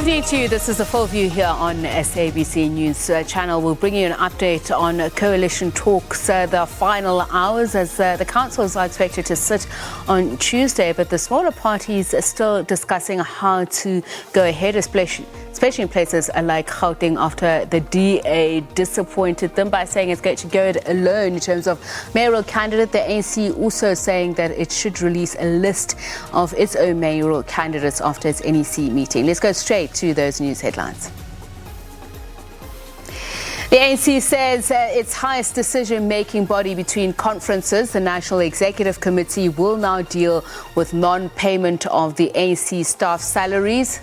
evening to you. This is the full view here on SABC News channel. We'll bring you an update on coalition talks, the final hours as the councils are expected to sit on Tuesday. But the smaller parties are still discussing how to go ahead, especially in places like Gauteng, after the DA disappointed them by saying it's going to go it alone in terms of mayoral candidate. The ANC also saying that it should release a list of its own mayoral candidates after its NEC meeting. Let's go straight to those news headlines. The ANC says its highest decision-making body between conferences, the National Executive Committee, will now deal with non-payment of the ANC staff salaries.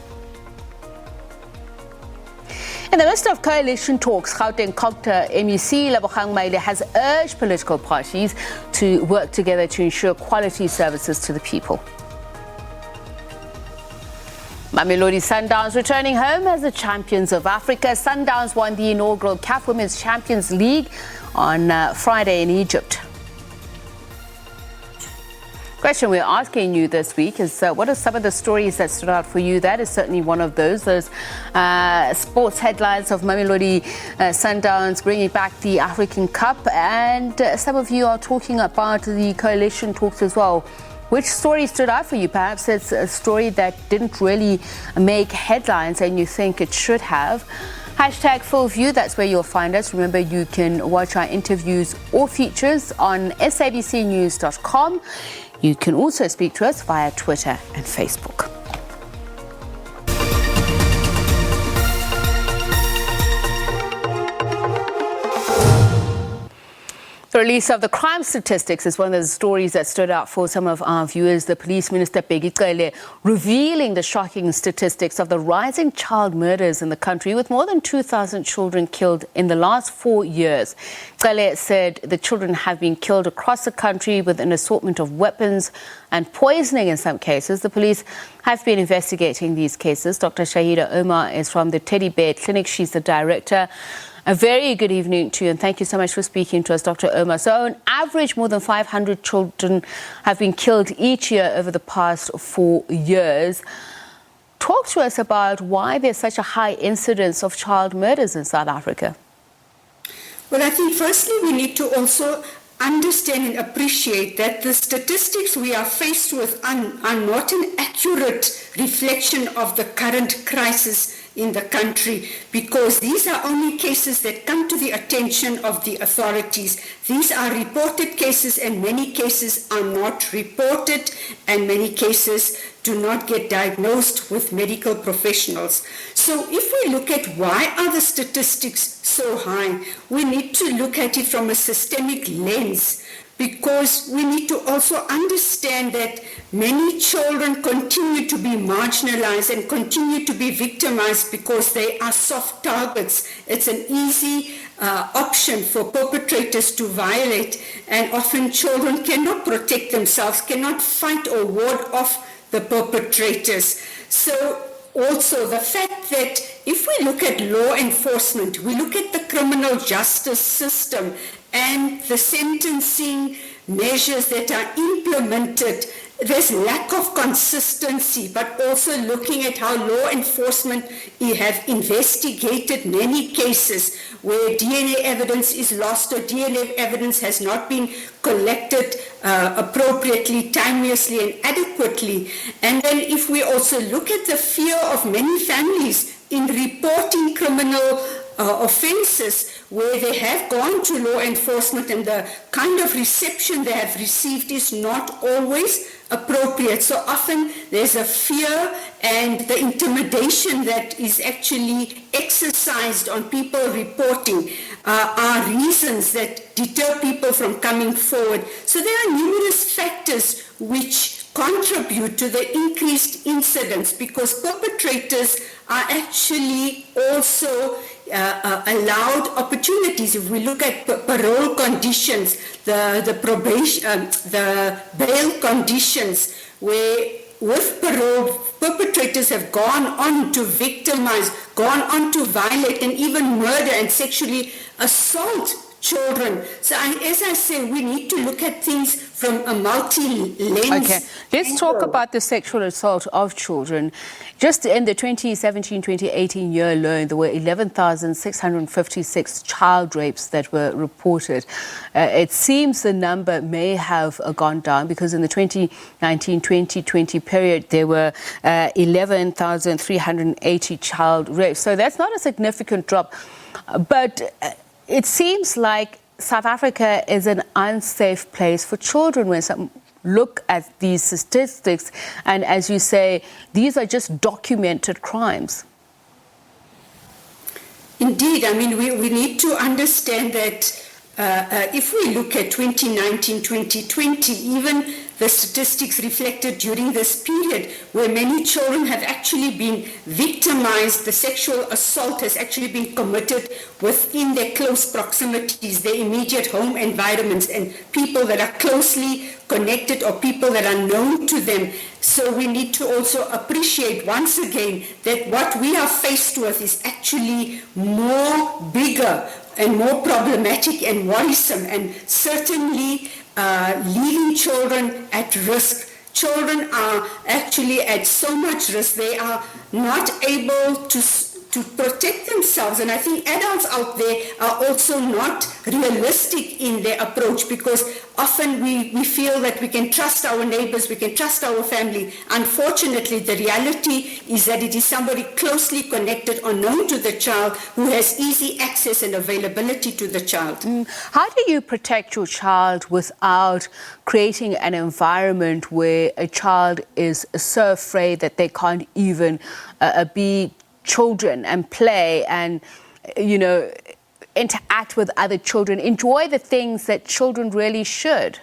In the midst of coalition talks, Gauteng COGTA MEC Lebogang Maile has urged political parties to work together to ensure quality services to the people. Mamelodi Sundowns returning home as the champions of Africa. Sundowns won the inaugural CAF Women's Champions League on Friday in Egypt. Question we're asking you this week is what are some of the stories that stood out for you? That is certainly one of those sports headlines of Mamelodi Sundowns bringing back the African Cup, and some of you are talking about the coalition talks as well. Which story stood out for you? Perhaps it's a story that didn't really make headlines and you think it should have. Hashtag Full View, that's where you'll find us. Remember, you can watch our interviews or features on sabcnews.com. You can also speak to us via Twitter and Facebook. The release of the crime statistics is one of the stories that stood out for some of our viewers. The Police Minister Bheki Cele revealing the shocking statistics of the rising child murders in the country, with more than 2,000 children killed in the last 4 years. Cele said the children have been killed across the country with an assortment of weapons and poisoning in some cases. The police have been investigating these cases. Dr. Shaheda Omar is from the Teddy Bear Clinic. She's the director. A very good evening to you, and thank you so much for speaking to us, Dr. Omar. So on average, more than 500 children have been killed each year over the past 4 years. Talk to us about why there's such a high incidence of child murders in South Africa. Well, I think firstly we need to also understand and appreciate that the statistics we are faced with are not an accurate reflection of the current crisis in the country, because these are only cases that come to the attention of the authorities. These are reported cases, and many cases are not reported, and many cases do not get diagnosed with medical professionals. So if we look at why are the statistics so high, we need to look at it from a systemic lens, because we need to also understand that many children continue to be marginalized and continue to be victimized because they are soft targets. It's an easy option for perpetrators to violate, and often children cannot protect themselves, cannot fight or ward off the perpetrators. So also the fact that if we look at law enforcement, we look at the criminal justice system and the sentencing measures that are implemented, there's lack of consistency, but also looking at how law enforcement have investigated many cases where DNA evidence is lost or DNA evidence has not been collected appropriately, timeously and adequately. And then if we also look at the fear of many families in reporting criminal offences where they have gone to law enforcement, and the kind of reception they have received is not always appropriate. So often there's a fear, and the intimidation that is actually exercised on people reporting are reasons that deter people from coming forward. So there are numerous factors which contribute to the increased incidence, because perpetrators are actually also allowed opportunities. If we look at parole conditions, the probation, the bail conditions, where with parole, perpetrators have gone on to victimize, gone on to violate and even murder and sexually assault children. So as I say, we need to look at things from a multi-lens. Okay, let's talk about the sexual assault of children. Just in the 2017-2018 year alone, there were 11,656 child rapes that were reported. It seems the number may have gone down because in the 2019-2020 period, there were 11,380 child rapes. So that's not a significant drop. But it seems like South Africa is an unsafe place for children when some look at these statistics. And as you say, these are just documented crimes. Indeed. I mean, we need to understand that if we look at 2019-2020, even the statistics reflected during this period where many children have actually been victimized, the sexual assault has actually been committed within their close proximities, their immediate home environments, and people that are closely connected or people that are known to them. So we need to also appreciate once again that what we are faced with is actually more bigger and more problematic and worrisome, and certainly leaving children at risk. Children are actually at so much risk. They are not able to protect themselves, and I think adults out there are also not realistic in their approach, because often we feel that we can trust our neighbors, we can trust our family. Unfortunately, the reality is that it is somebody closely connected or known to the child who has easy access and availability to the child. How do you protect your child without creating an environment where a child is so afraid that they can't even be children and play and, interact with other children, enjoy the things that children really should?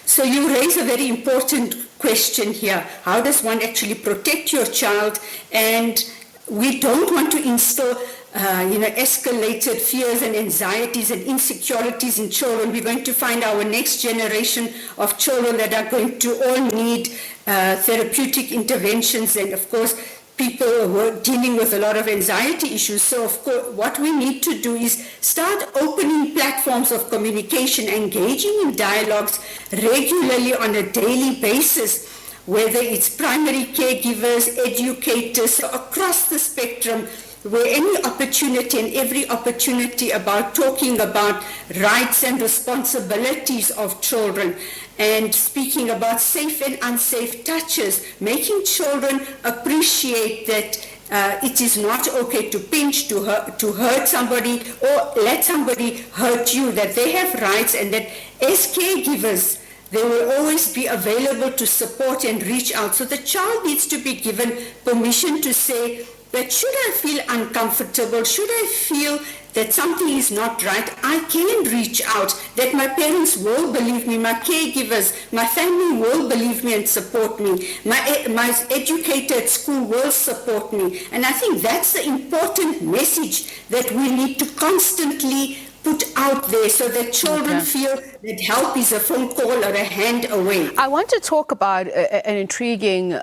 So you raise a very important question here. How does one actually protect your child? And we don't want to instill escalated fears and anxieties and insecurities in children. We're going to find our next generation of children that are going to all need therapeutic interventions, and of course people who are dealing with a lot of anxiety issues. So of course what we need to do is start opening platforms of communication, engaging in dialogues regularly on a daily basis, whether it's primary caregivers, educators, across the spectrum, where any opportunity and every opportunity about talking about rights and responsibilities of children, and speaking about safe and unsafe touches, making children appreciate that it is not okay to pinch, to hurt somebody, or let somebody hurt you, that they have rights, and that as caregivers, they will always be available to support and reach out. So the child needs to be given permission to say that should I feel uncomfortable, should I feel that something is not right, I can reach out, that my parents will believe me, my caregivers, my family will believe me and support me, my educator at school will support me. And I think that's the important message that we need to constantly put out there, so that children feel that help is a phone call or a hand away. I want to talk about an intriguing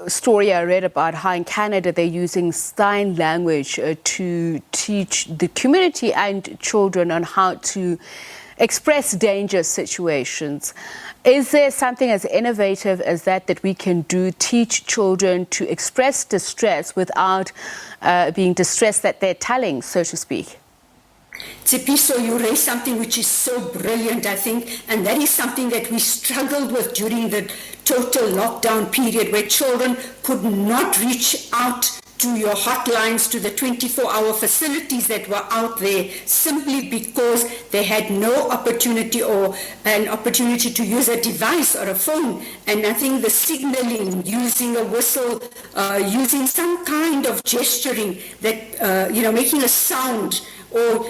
story I read about how in Canada they're using sign language to teach the community and children on how to express dangerous situations. Is there something as innovative as that we can do, teach children to express distress without being distressed that they're telling, so to speak? Tsepiso, you raised something which is so brilliant, I think, and that is something that we struggled with during the total lockdown period, where children could not reach out to your hotlines, to the 24-hour facilities that were out there, simply because they had no opportunity or an opportunity to use a device or a phone. And I think the signaling, using a whistle, using some kind of gesturing, that, making a sound, or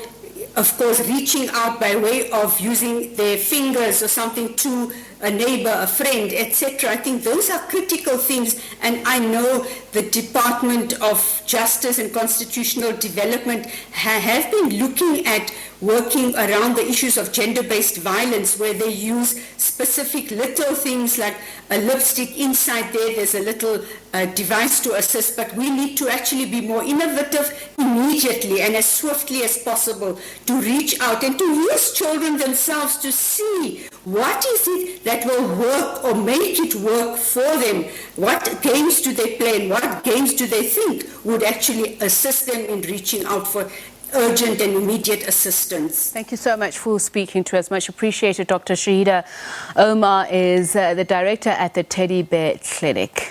of course reaching out by way of using their fingers or something to a neighbor, a friend, etc. I think those are critical things, and I know the Department of Justice and Constitutional Development have been looking at working around the issues of gender-based violence, where they use specific little things like a lipstick inside there's a little device to assist, but we need to actually be more innovative immediately and as swiftly as possible to reach out and to use children themselves to see what is it that will work or make it work for them. What games do they play and what games do they think would actually assist them in reaching out for urgent and immediate assistance. Thank you so much for speaking to us. Much appreciated. Dr. Shaheda Omar is the director at the Teddy Bear Clinic.